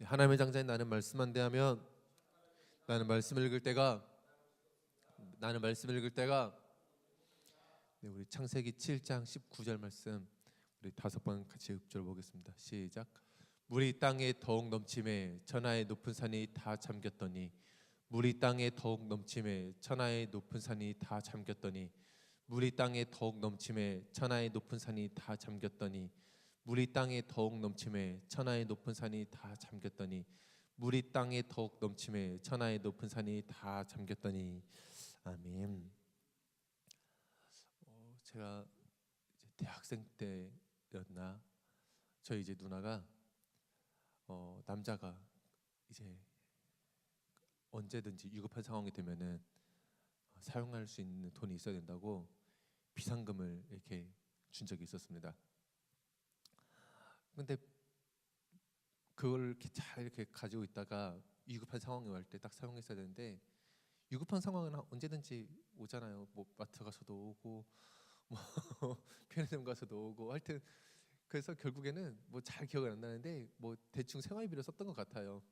하나님의 장자인 나는 말씀만 대하면 나는 말씀을 읽을 때가 나는 말씀을 읽을 때가 우리 창세기 7장 19절 말씀 우리 5번 같이 읊조려 보겠습니다. 시작. 물이 땅에 더욱 넘침에 천하의 높은 산이 다 잠겼더니 물이 땅에 더욱 넘침에 천하의 높은 산이 다 잠겼더니 물이 땅에 더욱 넘침에 천하의 높은 산이 다 잠겼더니 물이 땅에 더욱 넘침에 천하의 높은 산이 다 잠겼더니 물이 땅에 더욱 넘침에 천하의 높은 산이 다 잠겼더니. 아멘. 제가 이제 대학생 때였나 저희 이제 누나가 남자가 이제 언제든지 위급한 상황이 되면은 사용할 수 있는 돈이 있어야 된다고 비상금을 이렇게 준 적이 있었습니다. 근데 그걸 이렇게 잘 이렇게 가지고 있다가 위급한 상황이 올 때 딱 사용했어야 되는데 위급한 상황은 언제든지 오잖아요. 뭐 마트 가서도 오고 뭐 편의점 가서도 오고 하여튼 그래서 결국에는 뭐 잘 기억은 안 나는데 뭐 대충 생활비로 썼던 것 같아요.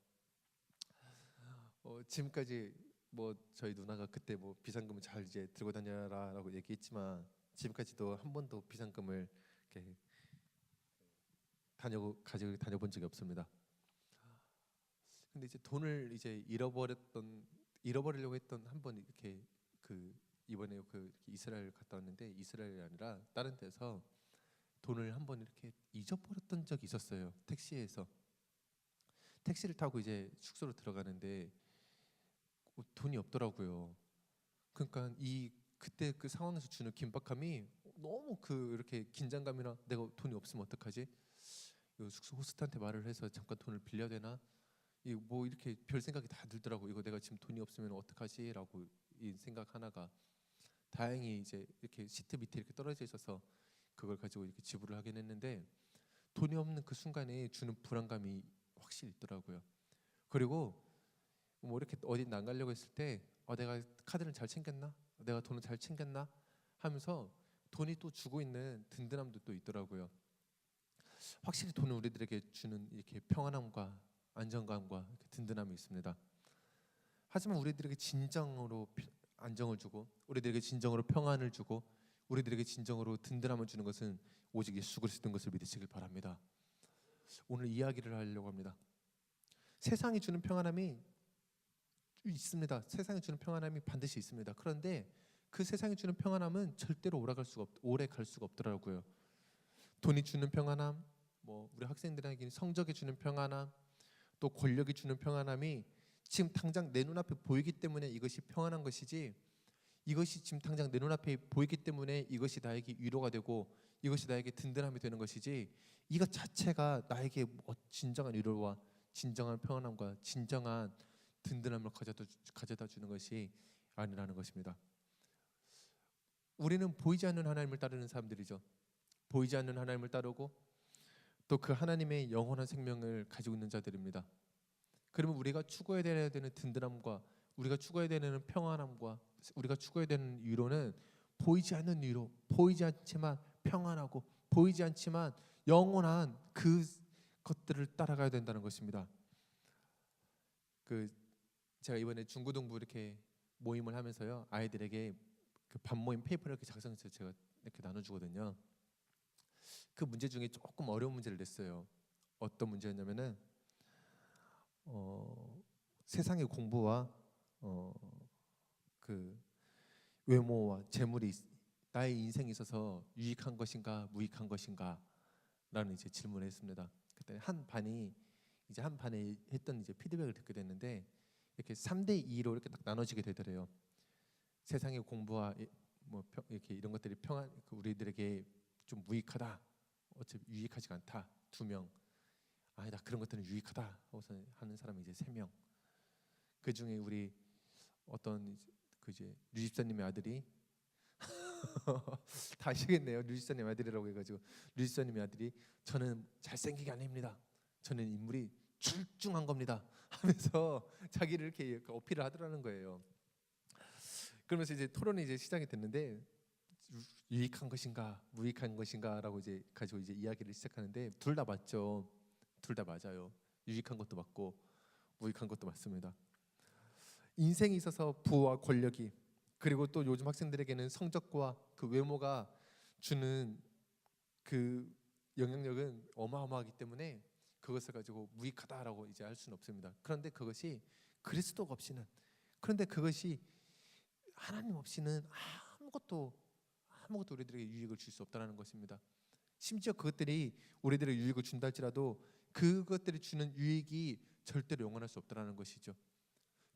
지금까지 뭐 저희 누나가 그때 뭐 비상금을 잘 이제 들고 다녀라라고 얘기했지만 지금까지도 한 번도 비상금을 이렇게 가지고 다녀본 적이 없습니다. 근데 이제 돈을 이제 잃어버리려고 했던 한 번 이렇게 이번에 이스라엘 갔다 왔는데 이스라엘이 아니라 다른 데서 돈을 한 번 이렇게 잊어버렸던 적이 있었어요. 택시를 타고 이제 숙소로 들어가는데 돈이 없더라고요. 그러니까 그때 그 상황에서 주는 긴박함이 너무 이렇게 긴장감이나 내가 돈이 없으면 어떡하지? 숙소 호스트한테 말을 해서 잠깐 돈을 빌려야 되나? 뭐 이렇게 별 생각이 다 들더라고. 이거 내가 지금 돈이 없으면 어떡하지라고 이 생각 하나가 다행히 이제 이렇게 시트 밑에 이렇게 떨어져 있어서 그걸 가지고 이렇게 지불을 하긴 했는데 돈이 없는 그 순간에 주는 불안감이 확실히 있더라고요. 그리고 뭐 이렇게 어디 나가려고 했을 때 내가 카드를 잘 챙겼나? 내가 돈을 잘 챙겼나? 하면서 돈이 또 주고 있는 든든함도 또 있더라고요. 확실히 돈은 우리들에게 주는 이렇게 평안함과 안정감과 든든함이 있습니다. 하지만 우리들에게 진정으로 안정을 주고 우리들에게 진정으로 평안을 주고 우리들에게 진정으로 든든함을 주는 것은 오직 예수 그리스도인 것을 믿으시길 바랍니다. 오늘 이야기를 하려고 합니다. 세상이 주는 평안함이 있습니다. 세상이 주는 평안함이 반드시 있습니다. 그런데 그 세상이 주는 평안함은 절대로 오래 갈 수가 없더라고요. 돈이 주는 평안함, 뭐 우리 학생들에게는 성적이 주는 평안함, 또 권력이 주는 평안함이 지금 당장 내 눈앞에 보이기 때문에 이것이 평안한 것이지, 이것이 지금 당장 내 눈앞에 보이기 때문에 이것이 나에게 위로가 되고 이것이 나에게 든든함이 되는 것이지, 이것 자체가 나에게 진정한 위로와 진정한 평안함과 진정한 든든함을 가져다 주는 것이 아니라는 것입니다. 우리는 보이지 않는 하나님을 따르는 사람들이죠. 보이지 않는 하나님을 따르고 또 그 하나님의 영원한 생명을 가지고 있는 자들입니다. 그러면 우리가 추구해야 되는 든든함과 우리가 추구해야 되는 평안함과 우리가 추구해야 되는 위로는 보이지 않는 위로, 보이지 않지만 평안하고 보이지 않지만 영원한 그 것들을 따라가야 된다는 것입니다. 제가 이번에 중고등부 이렇게 모임을 하면서요, 아이들에게 반 모임 페이퍼를 이렇게 작성해서 제가 이렇게 나눠주거든요. 그 문제 중에 조금 어려운 문제를 냈어요. 어떤 문제였냐면은 세상의 공부와 외모와 재물이 나의 인생에 있어서 유익한 것인가 무익한 것인가 라는 이제 질문을 했습니다. 그때 한 반에 했던 이제 피드백을 듣게 됐는데 이렇게 3대2로 이렇게 딱 나눠지게 되더래요. 세상의 공부와 이렇게 이런 것들이 우리들에게 좀 무익하다, 어차피 유익하지가 않다 2명, 아니다 그런 것들은 유익하다 하는 사람이 이제 3명. 그 중에 우리 어떤 이제 류집사님의 아들이 다 아시겠네요. 류집사님 아들이라고 해가지고 류집사님의 아들이 저는 잘생기게 아닙니다. 저는 인물이 출중한 겁니다 하면서 자기를 이렇게 어필을 하더라는 거예요. 그러면서 이제 토론이 이제 시작이 됐는데 유익한 것인가 무익한 것인가라고 이제 가지고 이제 이야기를 시작하는데 둘 다 맞죠. 둘 다 맞아요. 유익한 것도 많고 무익한 것도 많습니다. 인생에 있어서 부와 권력이, 그리고 또 요즘 학생들에게는 성적과 그 외모가 주는 그 영향력은 어마어마하기 때문에 그것을 가지고 무익하다라고 이제 할 수는 없습니다. 그런데 그것이 그리스도가 없이는, 그런데 그것이 하나님 없이는 아무것도 우리들에게 유익을 줄 수 없다는 것입니다. 심지어 그것들이 우리들에게 유익을 준다 할지라도 그것들이 주는 유익이 절대로 영원할 수 없다는 것이죠.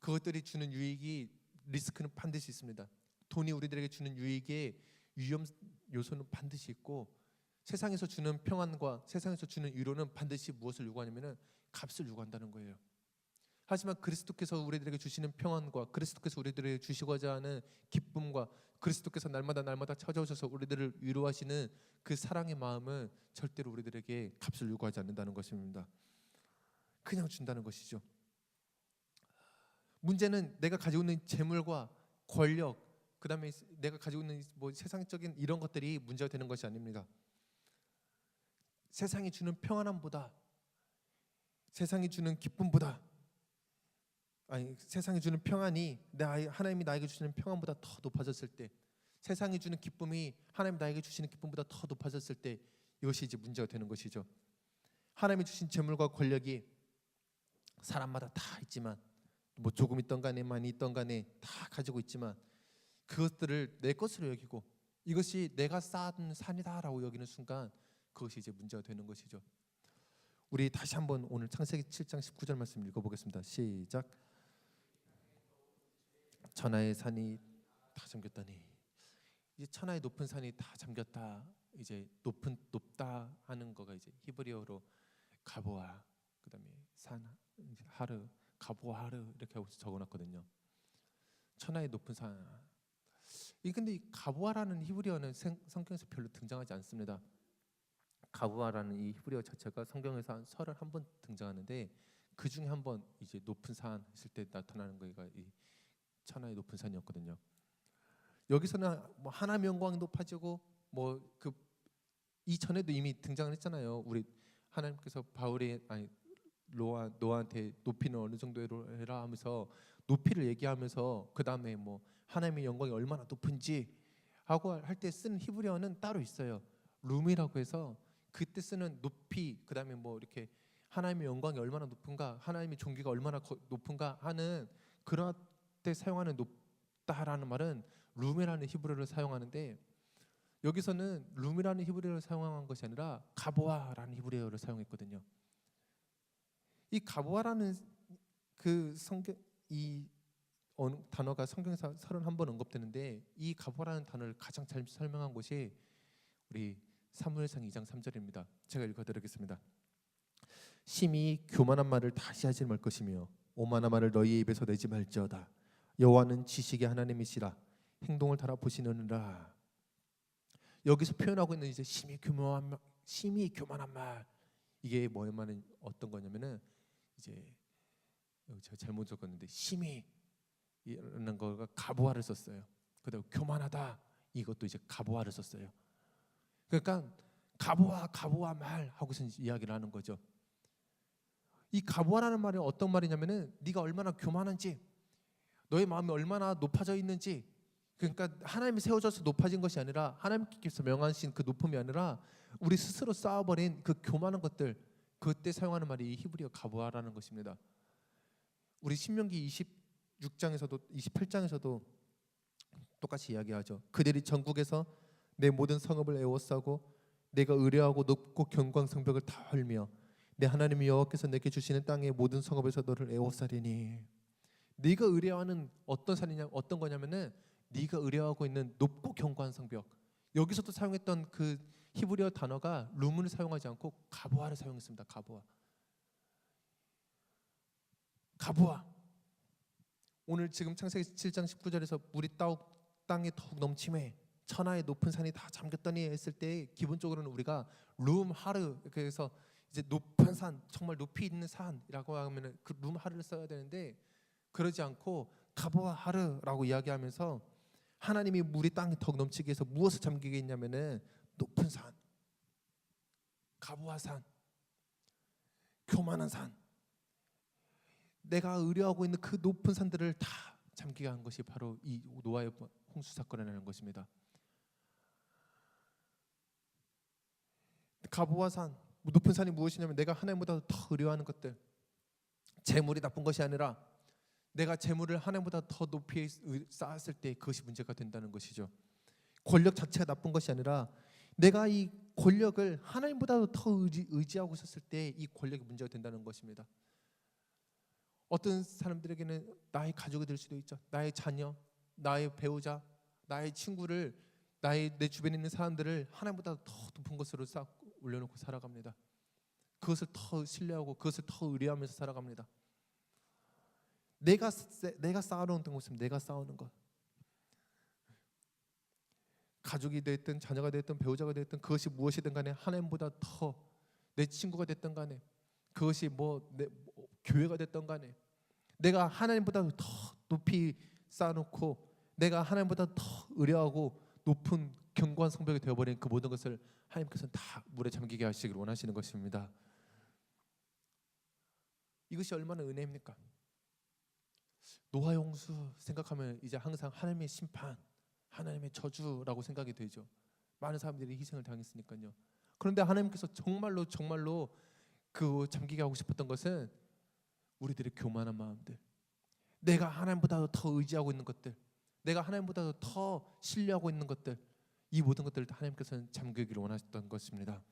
그것들이 주는 유익이 리스크는 반드시 있습니다. 돈이 우리들에게 주는 유익의 위험 요소는 반드시 있고, 세상에서 주는 평안과 세상에서 주는 위로는 반드시 무엇을 요구하냐면은 값을 요구한다는 거예요. 하지만 그리스도께서 우리들에게 주시는 평안과 그리스도께서 우리들에게 주시고자 하는 기쁨과 그리스도께서 날마다 찾아오셔서 우리들을 위로하시는 그 사랑의 마음은 절대로 우리들에게 값을 요구하지 않는다는 것입니다. 그냥 준다는 것이죠. 문제는 내가 가지고 있는 재물과 권력, 그다음에 내가 가지고 있는 뭐 세상적인 이런 것들이 문제가 되는 것이 아닙니다. 세상이 주는 평안함보다, 세상이 주는 기쁨보다, 세상이 주는 평안이 하나님이 나에게 주시는 평안보다 더 높아졌을 때, 세상이 주는 기쁨이 하나님이 나에게 주시는 기쁨보다 더 높아졌을 때, 이것이 이제 문제가 되는 것이죠. 하나님이 주신 재물과 권력이 사람마다 다 있지만, 뭐 조금 있던 간에 많이 있던 간에 다 가지고 있지만, 그것들을 내 것으로 여기고 이것이 내가 쌓은 산이다라고 여기는 순간 그것이 이제 문제가 되는 것이죠. 우리 다시 한번 오늘 창세기 7장 19절 말씀 읽어보겠습니다. 시작. 천하의 산이 다 잠겼다니, 이제 천하의 높은 산이 다 잠겼다. 이제 높다 하는 거가 이제 히브리어로 가보아, 그다음에 산 하르, 가보아 하르 이렇게 하고 적어놨거든요. 천하의 높은 산. 근데 이 가보아라는 히브리어는 성경에서 별로 등장하지 않습니다. 가보아라는 이 히브리어 자체가 성경에서 한 31번 등장하는데, 그 중에 한 번 이제 높은 산 했을 때 나타나는 거가 이 천하의 높은 산이었거든요. 여기서는 뭐 하나님의 영광이 높아지고 뭐 그 이전에도 이미 등장을 했잖아요. 우리 하나님께서 노아한테 높이는 어느 정도로 해라 하면서 높이를 얘기하면서 그 다음에 뭐 하나님의 영광이 얼마나 높은지 하고 할 때 쓰는 히브리어는 따로 있어요. 룸이라고 해서 그때 쓰는 높이, 그 다음에 뭐 이렇게 하나님의 영광이 얼마나 높은가, 하나님의 존귀가 얼마나 높은가 하는 그런 때 사용하는 높다라는 말은 룸이라는 히브리어를 사용하는데, 여기서는 룸이라는 히브리어를 사용한 것이 아니라 가보아라는 히브리어를 사용했거든요. 이 가보아라는 그 이 단어가 성경에서 31번 언급되는데, 이 가보아라는 단어를 가장 잘 설명한 것이 우리 사무엘상 2장 3절입니다. 제가 읽어드리겠습니다. 심히 교만한 말을 다시 하지 말 것이며 오만한 말을 너희의 입에서 내지 말지어다. 여호와는 지식의 하나님이시라. 행동을 달아보시느니라. 여기서 표현하고 있는 이제 심히 교만한 말, 이게 뭐냐면은 어떤 거냐면은 이제 제가 잘못 적었는데 심히 이라는 거가 가보아를 썼어요. 그다음 교만하다, 이것도 이제 가보아를 썼어요. 그러니까 가보아 말 하고서 이야기를 하는 거죠. 이 가보아라는 말이 어떤 말이냐면은 네가 얼마나 교만한지, 너의 마음이 얼마나 높아져 있는지, 그러니까 하나님이 세워져서 높아진 것이 아니라 하나님께서 명하신 그 높음이 아니라 우리 스스로 쌓아버린 그 교만한 것들, 그때 사용하는 말이 이 히브리어 가보아라는 것입니다. 우리 신명기 26장에서도 28장에서도 똑같이 이야기하죠. 그들이 전국에서 내 모든 성읍을 에워싸고 내가 의뢰하고 높고 견고한 성벽을 다 헐며 내 하나님 여호와께서 내게 주시는 땅의 모든 성읍에서 너를 에워싸리니. 네가 의뢰하는 어떤 거냐면은 네가 의뢰하고 있는 높고 견고한 성벽. 여기서도 사용했던 그 히브리어 단어가 룸을 사용하지 않고 가보아를 사용했습니다. 가보아. 오늘 지금 창세기 7장 19절에서 물이 땅에 더욱 넘침에 천하의 높은 산이 다 잠겼더니 했을 때, 기본적으로는 우리가 룸 하르, 그래서 이제 높은 산, 정말 높이 있는 산이라고 하면은 그 룸 하르를 써야 되는데, 그러지 않고 가보아 하르라고 이야기하면서 하나님이 물이 땅에 더욱 넘치게 해서 무엇을 잠기게 했냐면은 높은 산, 가보아 산, 교만한 산, 내가 의뢰하고 있는 그 높은 산들을 다 잠기게 한 것이 바로 이 노아의 홍수 사건이라는 것입니다. 가보아 산, 높은 산이 무엇이냐면 내가 하나님보다 더 의뢰하는 것들, 재물이 나쁜 것이 아니라 내가 재물을 하나님보다 더 높이 쌓았을 때 그것이 문제가 된다는 것이죠. 권력 자체가 나쁜 것이 아니라 내가 이 권력을 하나님보다 더 의지하고 있었을 때 이 권력이 문제가 된다는 것입니다. 어떤 사람들에게는 나의 가족이 될 수도 있죠. 나의 자녀, 나의 배우자, 나의 친구를, 내 주변에 있는 사람들을 하나님보다 더 높은 것으로 올려놓고 살아갑니다. 그것을 더 신뢰하고 그것을 더 의뢰하면서 살아갑니다. 내가 쌓아놓은 것은 내가 쌓아놓은 것. 가족이 됐든 자녀가 됐든 배우자가 됐든 그것이 무엇이든 간에 하나님보다 더, 내 친구가 됐든 간에 그것이 교회가 됐든 간에 내가 하나님보다 더 높이 쌓아놓고 내가 하나님보다 더 의뢰하고 높은 견고한 성벽이 되어버린 그 모든 것을 하나님께서는 다 물에 잠기게 하시기를 원하시는 것입니다. 이것이 얼마나 은혜입니까? 노아의 홍수 생각하면 이제 항상 하나님의 심판, 하나님의 저주라고 생각이 되죠. 많은 사람들이 희생을 당했으니까요. 그런데 하나님께서 정말로 그 잠기게 하고 싶었던 것은 우리들의 교만한 마음들, 내가 하나님보다 더 의지하고 있는 것들, 내가 하나님보다 더 신뢰하고 있는 것들, 이 모든 것들을 하나님께서는 잠기기를 원하셨던 것입니다.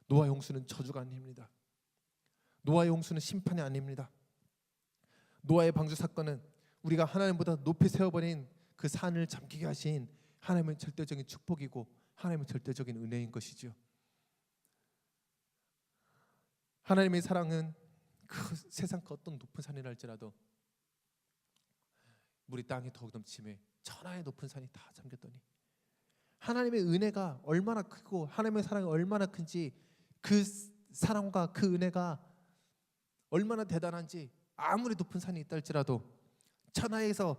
노아의 홍수는 저주가 아닙니다. 노아의 홍수는 심판이 아닙니다. 노아의 방주 사건은 우리가 하나님보다 높이 세워버린 그 산을 잠기게 하신 하나님의 절대적인 축복이고 하나님의 절대적인 은혜인 것이죠. 하나님의 사랑은 그 세상 그 어떤 높은 산이라 할지라도 우리 땅이 더욱 넘침에 천하의 높은 산이 다 잠겼더니 하나님의 은혜가 얼마나 크고 하나님의 사랑이 얼마나 큰지, 그 사랑과 그 은혜가 얼마나 대단한지, 아무리 높은 산이 있다 할지라도 천하에서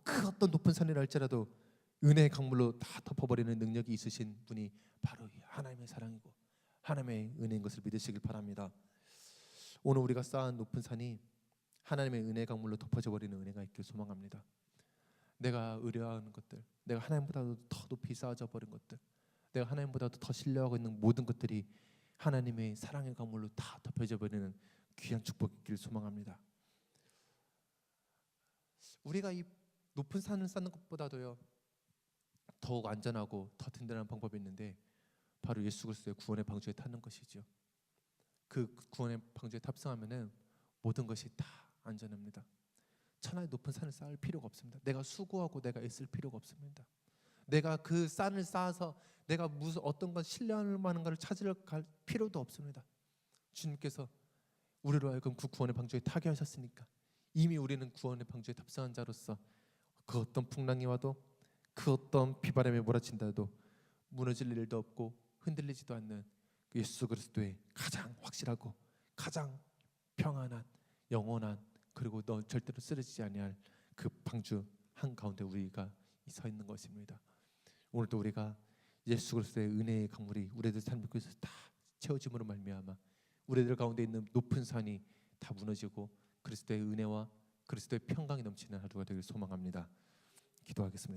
그 어떤 높은 산이라 할지라도 은혜의 강물로 다 덮어버리는 능력이 있으신 분이 바로 하나님의 사랑이고 하나님의 은혜인 것을 믿으시길 바랍니다. 오늘 우리가 쌓은 높은 산이 하나님의 은혜의 강물로 덮어져 버리는 은혜가 있길 소망합니다. 내가 의뢰하는 것들, 내가 하나님보다도 더 높이 쌓아져 버린 것들, 내가 하나님보다도 더 신뢰하고 있는 모든 것들이 하나님의 사랑의 강물로 다 덮여져 버리는 귀한 축복이 있길 소망합니다. 우리가 이 높은 산을 쌓는 것보다도요 더욱 안전하고 더 든든한 방법이 있는데 바로 예수 그리스도의 구원의 방주에 타는 것이죠. 그 구원의 방주에 탑승하면은 모든 것이 다 안전합니다. 천하의 높은 산을 쌓을 필요가 없습니다. 내가 수고하고 내가 애쓸 필요가 없습니다. 내가 그 산을 쌓아서 내가 무슨 어떤 것 신뢰할 만한 것을 찾으러 갈 필요도 없습니다. 주님께서 우리로 하여금 그 구원의 방주에 타게 하셨으니까 이미 우리는 구원의 방주에 탑승한 자로서 그 어떤 풍랑이 와도 그 어떤 비바람에 몰아친다 해도 무너질 일도 없고 흔들리지도 않는 예수 그리스도의 가장 확실하고 가장 평안한 영원한, 그리고 너 절대로 쓰러지지 아니할 그 방주 한가운데 우리가 서 있는 것입니다. 오늘도 우리가 예수 그리스도의 은혜의 강물이 우리들 삶 속에서 다 채워짐으로 말미암아 우리들 가운데 있는 높은 산이 다 무너지고 그리스도의 은혜와 그리스도의 평강이 넘치는 하루가 되길 소망합니다. 기도하겠습니다.